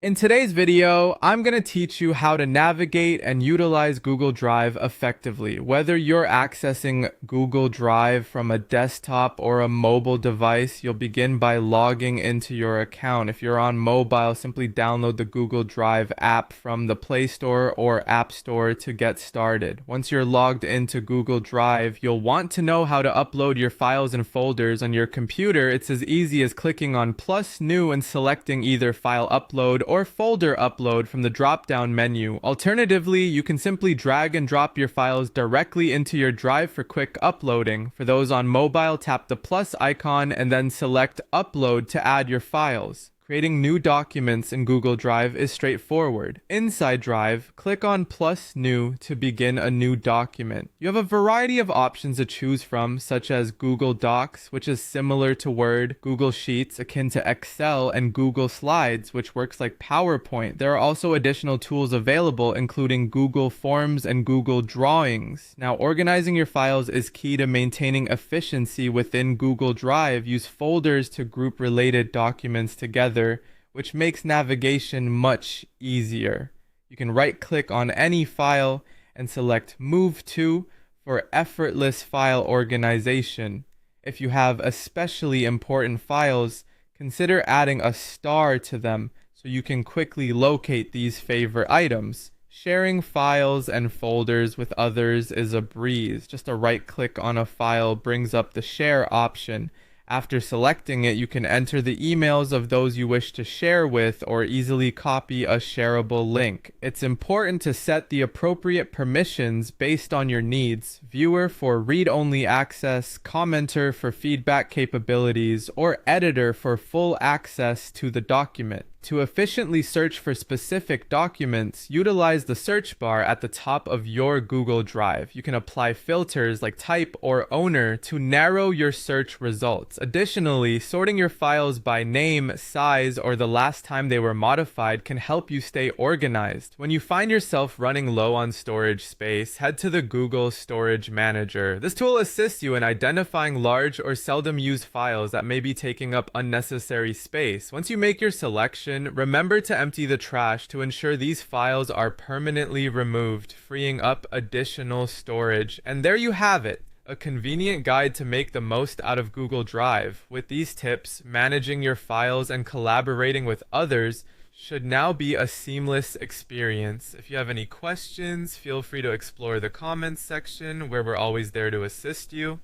In today's video, I'm going to teach you how to navigate and utilize Google Drive effectively. Whether you're accessing Google Drive from a desktop or a mobile device, you'll begin by logging into your account. If you're on mobile, simply download the Google Drive app from the Play Store or App Store to get started. Once you're logged into Google Drive, you'll want to know how to upload your files and folders on your computer. It's as easy as clicking on plus new and selecting either file upload or folder upload from the drop-down menu. Alternatively, you can simply drag and drop your files directly into your drive for quick uploading. For those on mobile, tap the plus icon and then select upload to add your files. Creating new documents in Google Drive is straightforward. Inside Drive, click on plus new to begin a new document. You have a variety of options to choose from, such as Google Docs, which is similar to Word, Google Sheets, akin to Excel, and Google Slides, which works like PowerPoint. There are also additional tools available, including Google Forms and Google Drawings. Now, organizing your files is key to maintaining efficiency within Google Drive. Use folders to group related documents together, which makes navigation much easier. You can right-click on any file and select Move To for effortless file organization. If you have especially important files, consider adding a star to them so you can quickly locate these favorite items. Sharing files and folders with others is a breeze. Just a right-click on a file brings up the Share option. After selecting it, you can enter the emails of those you wish to share with or easily copy a shareable link. It's important to set the appropriate permissions based on your needs: viewer for read-only access, commenter for feedback capabilities, or editor for full access to the document. To efficiently search for specific documents, utilize the search bar at the top of your Google Drive. You can apply filters like type or owner to narrow your search results. Additionally, sorting your files by name, size, or the last time they were modified can help you stay organized. When you find yourself running low on storage space, head to the Google Storage Manager. This tool assists you in identifying large or seldom used files that may be taking up unnecessary space. Once you make your selection, remember to empty the trash to ensure these files are permanently removed, freeing up additional storage. And there you have it, a convenient guide to make the most out of Google Drive. With these tips, managing your files and collaborating with others should now be a seamless experience. If you have any questions, feel free to explore the comments section where we're always there to assist you.